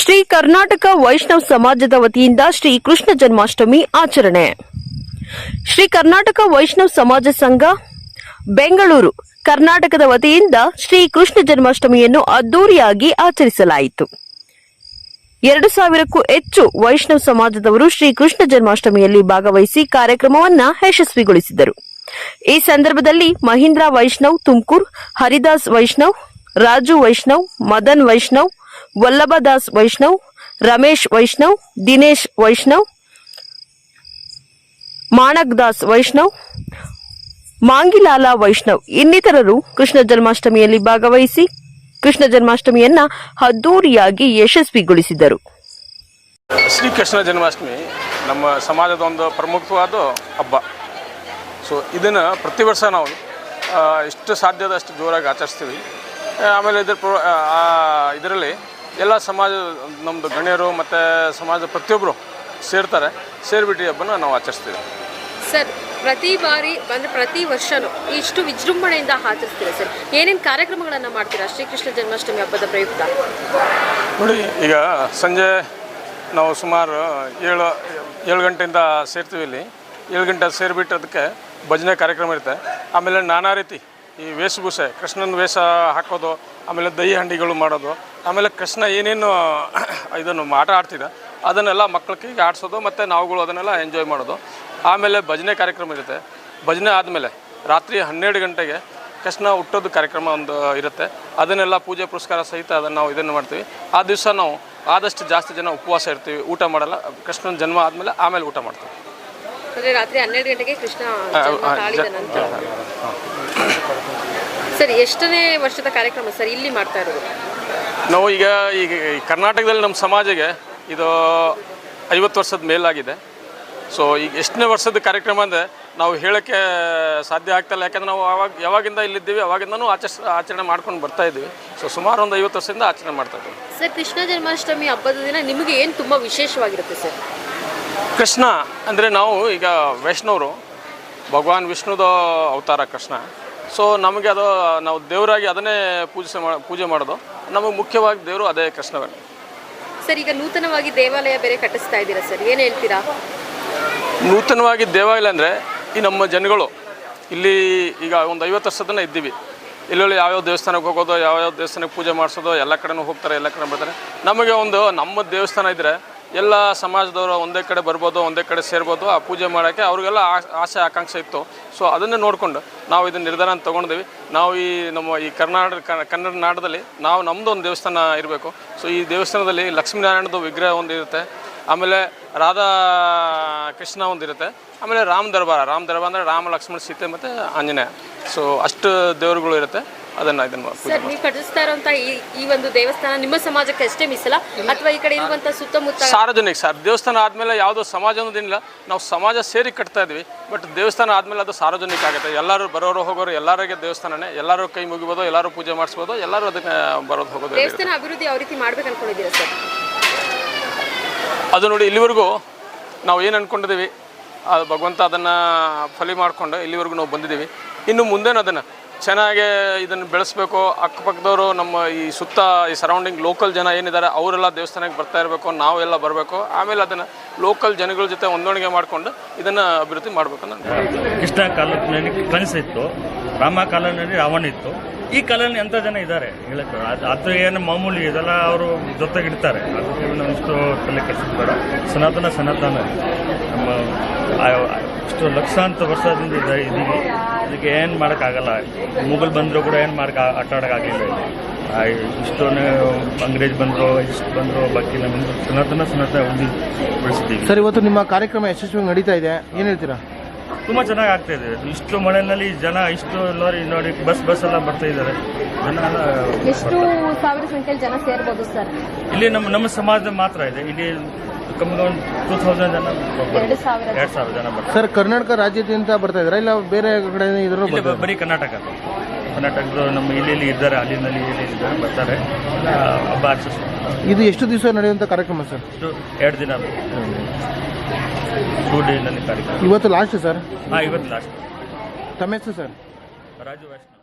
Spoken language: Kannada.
ಶ್ರೀ ಕರ್ನಾಟಕ ವೈಷ್ಣವ ಸಮಾಜದ ವತಿಯಿಂದ ಶ್ರೀ ಕೃಷ್ಣ ಜನ್ಮಾಷ್ಟಮಿ ಆಚರಣೆ. ಶ್ರೀ ಕರ್ನಾಟಕ ವೈಷ್ಣವ ಸಮಾಜ ಸಂಘ ಬೆಂಗಳೂರು ಕರ್ನಾಟಕದ ವತಿಯಿಂದ ಶ್ರೀ ಕೃಷ್ಣ ಜನ್ಮಾಷ್ಟಮಿಯನ್ನು ಅದ್ದೂರಿಯಾಗಿ ಆಚರಿಸಲಾಯಿತು. 2,000ಕ್ಕೂ ಹೆಚ್ಚು ವೈಷ್ಣವ ಸಮಾಜದವರು ಶ್ರೀ ಕೃಷ್ಣ ಜನ್ಮಾಷ್ಟಮಿಯಲ್ಲಿ ಭಾಗವಹಿಸಿ ಕಾರ್ಯಕ್ರಮವನ್ನು ಯಶಸ್ವಿಗೊಳಿಸಿದರು. ಈ ಸಂದರ್ಭದಲ್ಲಿ ಮಹೀಂದ್ರ ವೈಷ್ಣವ್ ತುಮಕೂರು, ಹರಿದಾಸ್ ವೈಷ್ಣವ್, ರಾಜು ವೈಷ್ಣವ್, ಮದನ್ ವೈಷ್ಣವ್, ವಲ್ಲಭದಾಸ್ ವೈಷ್ಣವ್, ರಮೇಶ್ ವೈಷ್ಣವ್, ದಿನೇಶ್ ವೈಷ್ಣವ್, ಮಾಣಕ್ ದಾಸ್ ವೈಷ್ಣವ್, ಮಾಂಗಿಲಾಲ ವೈಷ್ಣವ್ ಇನ್ನಿತರರು ಕೃಷ್ಣ ಜನ್ಮಾಷ್ಟಮಿಯಲ್ಲಿ ಭಾಗವಹಿಸಿ ಕೃಷ್ಣ ಜನ್ಮಾಷ್ಟಮಿಯನ್ನ ಅದ್ದೂರಿಯಾಗಿ ಯಶಸ್ವಿಗೊಳಿಸಿದರು. ಶ್ರೀ ಕೃಷ್ಣ ಜನ್ಮಾಷ್ಟಮಿ ನಮ್ಮ ಸಮಾಜದ ಒಂದು ಪ್ರಮುಖವಾದ ಹಬ್ಬ. ಸೊ ಇದನ್ನು ಪ್ರತಿ ವರ್ಷ ನಾವು ಎಷ್ಟು ಸಾಧ್ಯದಷ್ಟು ಜೋರಾಗಿ ಆಚರಿಸ್ತೀವಿ. ಆಮೇಲೆ ಇದರಲ್ಲಿ ಎಲ್ಲ ಸಮಾಜ ನಮ್ಮದು ಗಣ್ಯರು ಮತ್ತು ಸಮಾಜ ಪ್ರತಿಯೊಬ್ಬರು ಸೇರಿಬಿಟ್ಟು ಹಬ್ಬನ ನಾವು ಆಚರಿಸ್ತೀವಿ. ಸರ್, ಪ್ರತಿ ಬಾರಿ ಪ್ರತಿ ವರ್ಷನೂ ಇಷ್ಟು ವಿಜೃಂಭಣೆಯಿಂದ ಆಚರಿಸ್ತೀರಾ ಸರ್? ಏನೇನು ಕಾರ್ಯಕ್ರಮಗಳನ್ನು ಮಾಡ್ತೀರಾ ಶ್ರೀಕೃಷ್ಣ ಜನ್ಮಾಷ್ಟಮಿ ಹಬ್ಬದ ಪ್ರಯುಕ್ತ? ನೋಡಿ, ಈಗ ಸಂಜೆ ನಾವು ಸುಮಾರು ಏಳು ಗಂಟೆಯಿಂದ ಸೇರ್ತೀವಿ. ಇಲ್ಲಿ 7 ಗಂಟೆ ಸೇರಿಬಿಟ್ಟು ಅದಕ್ಕೆ ಭಜನೆ ಕಾರ್ಯಕ್ರಮ ಇರುತ್ತೆ. ಆಮೇಲೆ ನಾನಾ ರೀತಿ ಈ ವೇಷಭೂಷೆ, ಕೃಷ್ಣನ ವೇಷ ಹಾಕೋದು, ಆಮೇಲೆ ದಹಿ ಹಂಡಿಗಳು ಮಾಡೋದು, ಆಮೇಲೆ ಕೃಷ್ಣ ಏನೇನು ಇದನ್ನು ಆಟ ಆಡ್ತಿದ್ದ ಅದನ್ನೆಲ್ಲ ಮಕ್ಕಳಿಗೆ ಆಡಿಸೋದು, ಮತ್ತು ನಾವುಗಳು ಅದನ್ನೆಲ್ಲ ಎಂಜಾಯ್ ಮಾಡೋದು. ಆಮೇಲೆ ಭಜನೆ ಕಾರ್ಯಕ್ರಮ ಇರುತ್ತೆ. ಭಜನೆ ಆದಮೇಲೆ ರಾತ್ರಿ 12 ಗಂಟೆಗೆ ಕೃಷ್ಣ ಹುಟ್ಟೋದು ಕಾರ್ಯಕ್ರಮ ಒಂದು ಇರುತ್ತೆ. ಅದನ್ನೆಲ್ಲ ಪೂಜೆ ಪುರಸ್ಕಾರ ಸಹಿತ ಅದನ್ನು ನಾವು ಇದನ್ನು ಮಾಡ್ತೀವಿ. ಆ ದಿವಸ ನಾವು ಆದಷ್ಟು ಜಾಸ್ತಿ ಜನ ಉಪವಾಸ ಇರ್ತೀವಿ, ಊಟ ಮಾಡಲ್ಲ. ಕೃಷ್ಣನ ಜನ್ಮ ಆಮೇಲೆ ಊಟ ಮಾಡ್ತೀವಿ. ರಾತ್ರಿ 12 ಗಂಟೆಗೆ ಕೃಷ್ಣ ತಾಳಿದ ನಂತರ. ಸರ್, ಎಷ್ಟನೇ ವರ್ಷದ ಕಾರ್ಯಕ್ರಮ ಸರ್ ಇಲ್ಲಿ ಮಾಡ್ತಾ ಇರೋದು? ನಾವು ಈಗ ಕರ್ನಾಟಕದಲ್ಲಿ ನಮ್ಮ ಸಮಾಜಕ್ಕೆ ಇದು 50 ವರ್ಷದ ಮೇಲಾಗಿದೆ. ಸೊ ಈಗ ಎಷ್ಟನೇ ವರ್ಷದ ಕಾರ್ಯಕ್ರಮ ಅಂದರೆ ನಾವು ಹೇಳೋಕ್ಕೆ ಸಾಧ್ಯ ಆಗ್ತಾಯಿಲ್ಲ. ಯಾಕಂದರೆ ನಾವು ಯಾವಾಗಿಂದ ಇಲ್ಲಿದ್ದೀವಿ ಅವಾಗಿಂದನೂ ಆಚರಣೆ ಮಾಡ್ಕೊಂಡು ಬರ್ತಾ ಇದ್ದೀವಿ. ಸೊ ಸುಮಾರು ಒಂದು 50 ವರ್ಷದಿಂದ ಆಚರಣೆ ಮಾಡ್ತಾ ಇದ್ದೀವಿ. ಸರ್, ಕೃಷ್ಣ ಜನ್ಮಾಷ್ಟಮಿ ಹಬ್ಬದ ದಿನ ನಿಮಗೆ ಏನು ತುಂಬ ವಿಶೇಷವಾಗಿರುತ್ತೆ ಸರ್? ಕೃಷ್ಣ ಅಂದರೆ ನಾವು ಈಗ ವೈಷ್ಣವರು, ಭಗವಾನ್ ವಿಷ್ಣುದ ಅವತಾರ ಕೃಷ್ಣ. ಸೊ ನಮಗೆ ಅದು ನಾವು ದೇವರಾಗಿ ಅದನ್ನೇ ಪೂಜೆ ಮಾಡೋದು. ನಮಗೆ ಮುಖ್ಯವಾಗಿ ದೇವರು ಅದೇ ಕೃಷ್ಣವೇ. ಸರ್, ಈಗ ನೂತನವಾಗಿ ದೇವಾಲಯ ಬೇರೆ ಕಟ್ಟಿಸ್ತಾ ಇದ್ದೀರಾ ಸರ್, ಏನು ಹೇಳ್ತೀರಾ? ನೂತನವಾಗಿ ದೇವಾಲಯ ಅಂದರೆ ಈ ನಮ್ಮ ಜನಗಳು ಇಲ್ಲಿ ಈಗ ಒಂದು 50 ವರ್ಷದನ್ನ ಇದ್ದೀವಿ. ಎಲ್ಲೆಲ್ಲಿ ಯಾವ್ಯಾವ ದೇವಸ್ಥಾನಕ್ಕೆ ಹೋಗೋದು, ಯಾವ್ಯಾವ ದೇವಸ್ಥಾನಕ್ಕೆ ಪೂಜೆ ಮಾಡಿಸೋದು, ಎಲ್ಲ ಕಡೆನೂ ಹೋಗ್ತಾರೆ, ಎಲ್ಲ ಕಡೆ ಬರ್ತಾರೆ. ನಮಗೆ ನಮ್ಮ ದೇವಸ್ಥಾನ ಇದ್ದರೆ ಎಲ್ಲ ಸಮಾಜದವರು ಒಂದೇ ಕಡೆ ಬರ್ಬೋದು, ಒಂದೇ ಕಡೆ ಸೇರ್ಬೋದು. ಆ ಪೂಜೆ ಮಾಡೋಕ್ಕೆ ಅವ್ರಿಗೆಲ್ಲ ಆಸೆ ಆಕಾಂಕ್ಷೆ ಇತ್ತು. ಸೊ ಅದನ್ನೇ ನೋಡಿಕೊಂಡು ನಾವು ಇದನ್ನು ನಿರ್ಧಾರ ತೊಗೊಂಡಿದ್ದೀವಿ. ನಾವು ನಮ್ಮ ಕನ್ನಡ ನಾಡದಲ್ಲಿ ನಮ್ಮದು ಒಂದು ದೇವಸ್ಥಾನ ಇರಬೇಕು. ಸೊ ಈ ದೇವಸ್ಥಾನದಲ್ಲಿ ಲಕ್ಷ್ಮೀನಾರಾಯಣದ ವಿಗ್ರಹ ಒಂದು ಇರುತ್ತೆ, ಆಮೇಲೆ ರಾಧಾ ಕೃಷ್ಣ ಒಂದಿರುತ್ತೆ, ಆಮೇಲೆ ರಾಮ ದರ್ಬಾರ ಅಂದರೆ ರಾಮ, ಲಕ್ಷ್ಮಣ, ಸೀತೆ ಮತ್ತು ಆಂಜನೇಯ. ಸೊ ಅಷ್ಟು ದೇವರುಗಳು ಇರುತ್ತೆ. ಇದನ್ನು ಸರ್, ನೀವು ಕಟ್ಟಿಸ್ತಾ ಇರುವಂಥ ಈ ಒಂದು ದೇವಸ್ಥಾನ ನಿಮ್ಮ ಸಮಾಜಕ್ಕೆ ಅಷ್ಟೇ ಮೀಸಲ ಅಥವಾ ಈ ಕಡೆ ಇರುವಂಥ ಸುತ್ತಮುತ್ತ ಸಾರ್ವಜನಿಕ? ಸರ್, ದೇವಸ್ಥಾನ ಆದಮೇಲೆ ಯಾವುದೋ ಸಮಾಜ ಅನ್ನೋದಿಲ್ಲ, ನಾವು ಸಮಾಜ ಸೇರಿ ಕಟ್ತಾ ಇದ್ವಿ. ಬಟ್ ದೇವಸ್ಥಾನ ಆದಮೇಲೆ ಅದು ಸಾರ್ವಜನಿಕ ಆಗುತ್ತೆ. ಎಲ್ಲರೂ ಬರೋರು ಹೋಗೋರು ಎಲ್ಲರಿಗೆ ದೇವಸ್ಥಾನನೇ, ಎಲ್ಲರೂ ಕೈ ಮುಗಿಬೋದು, ಎಲ್ಲರೂ ಪೂಜೆ ಮಾಡಿಸ್ಬೋದು, ಎಲ್ಲರೂ ಅದಕ್ಕೆ ಬರೋದು ಹೋಗೋದು. ದೇವಸ್ಥಾನ ಅಭಿವೃದ್ಧಿ ಯಾವ ರೀತಿ ಮಾಡ್ಬೇಕು ಅನ್ಕೊಂಡಿದ್ದೀರಾ ಸರ್? ಅದು ನೋಡಿ, ಇಲ್ಲಿವರೆಗೂ ನಾವು ಏನು ಅಂದ್ಕೊಂಡಿದ್ದೀವಿ ಅದು ಭಗವಂತ ಅದನ್ನು ಫಲಿ ಮಾಡಿಕೊಂಡು ಇಲ್ಲಿವರೆಗೂ ನಾವು ಬಂದಿದ್ದೀವಿ. ಇನ್ನು ಮುಂದೇನು ಅದನ್ನು ಚೆನ್ನಾಗಿ ಇದನ್ನು ಬೆಳೆಸಬೇಕು. ಅಕ್ಕಪಕ್ಕದವರು, ನಮ್ಮ ಈ ಸುತ್ತ ಈ ಸರೌಂಡಿಂಗ್ ಲೋಕಲ್ ಜನ ಏನಿದ್ದಾರೆ ಅವರೆಲ್ಲ ದೇವಸ್ಥಾನಕ್ಕೆ ಬರ್ತಾ ಇರಬೇಕು, ನಾವೆಲ್ಲ ಬರಬೇಕು. ಆಮೇಲೆ ಅದನ್ನು ಲೋಕಲ್ ಜನಗಳ ಜೊತೆ ಹೊಂದಾಣಿಕೆ ಮಾಡಿಕೊಂಡು ಇದನ್ನು ಅಭಿವೃದ್ಧಿ ಮಾಡಬೇಕು. ಕೃಷ್ಣ ಕಾಲದಲ್ಲಿ ಕನಸು ಇತ್ತು, ರಾಮ ಕಾಲದಲ್ಲಿ ರಾವಣ ಇತ್ತು. ಈ ಕಾಲದಲ್ಲಿ ಎಂಥ ಜನ ಇದ್ದಾರೆ ಹೇಳಕ್ಕೆ ಅದು ಏನು ಮಾಮೂಲಿ ಇದೆಲ್ಲ ಅವರು ಜೊತೆಗಿಡ್ತಾರೆ. ಅದಕ್ಕೆ ನಾವು ಇಷ್ಟು ತಲೆ ಕೆಡಿಸ್ಬೇಡ. ಸನಾತನ ನಮ್ಮ ಇಷ್ಟು ಲಕ್ಷಾಂತರ ವರ್ಷದಿಂದ ಇದೀವಿ. ಇದಕ್ಕೆ ಏನು ಮಾಡೋಕ್ಕಾಗಲ್ಲ. ಮುಗಲ್ ಬಂದರೂ ಕೂಡ ಏನು ಆಟ ಆಡೋಕ್ಕಾಗಲಿಲ್ಲ. ಇಷ್ಟೊಂದು ಅಂಗ್ರೇಜ್ ಬಂದರು, ಇಷ್ಟು ಬಂದರು, ಬಾಕಿ ನಮ್ಮ ಸನಾತನ ಉಳಿದು ಬೆಳೆಸಿದ್ದೀವಿ. ಸರ್, ಇವತ್ತು ನಿಮ್ಮ ಕಾರ್ಯಕ್ರಮ ಯಶಸ್ವಿ ನಡೀತಾ ಇದೆ, ಏನು ಹೇಳ್ತೀರಾ? ತುಂಬ ಚೆನ್ನಾಗಿ ಆಗ್ತಾಯಿದೆ. ಇಷ್ಟು ಮಳೆಯಲ್ಲಿ ಜನ ಇಷ್ಟು ನೋಡಿ ಬಸ್ ಎಲ್ಲ ಬರ್ತಾ ಇದ್ದಾರೆ. ಜನ ಎಷ್ಟು ಸಾವಿರ ಸಂಖ್ಯೆಯಲ್ಲಿ ಜನ ಸೇರ್ಬೋದು ಸರ್? ಇಲ್ಲಿ ನಮ್ಮ ಸಮಾಜ ಮಾತ್ರ ಇದೆ. ಇಲ್ಲಿ ಕಮ್ಮಿ 2000 ಜನ, 2,000 ಜನ ಬರ್ತಾರೆ. ಸರ್, ಕರ್ನಾಟಕ ರಾಜ್ಯದಿಂದ ಬರ್ತಾ ಇದ್ದಾರೆ ಇಲ್ಲ ಬೇರೆ ಕಡೆ ಇದ್ರು? ಬರೀ ಕರ್ನಾಟಕದ ನಮ್ಮ ಇಲ್ಲಿ ಇದ್ದಾರೆ, ಅಲ್ಲಿನಲ್ಲಿ ಇದ್ದಾರೆ, ಬರ್ತಾರೆ, ಹಬ್ಬ ಆಚರಿಸ್ತಾರೆ. ಇದು ಎಷ್ಟು ದಿವಸ ನಡೆಯುವಂಥ ಕಾರ್ಯಕ್ರಮ ಸರ್? 2 ದಿನ, 2 ಡೇನಲ್ಲಿ ಕಾರ್ಯಕ್ರಮ. ಇವತ್ತು ಲಾಸ್ಟ್ ಸರ್? ಇವತ್ತು ಲಾಸ್ಟ್. ತಮ್ಮ ಹೆಸರು ಸರ್? ರಾಜು ವೈಷ್ಣವ್.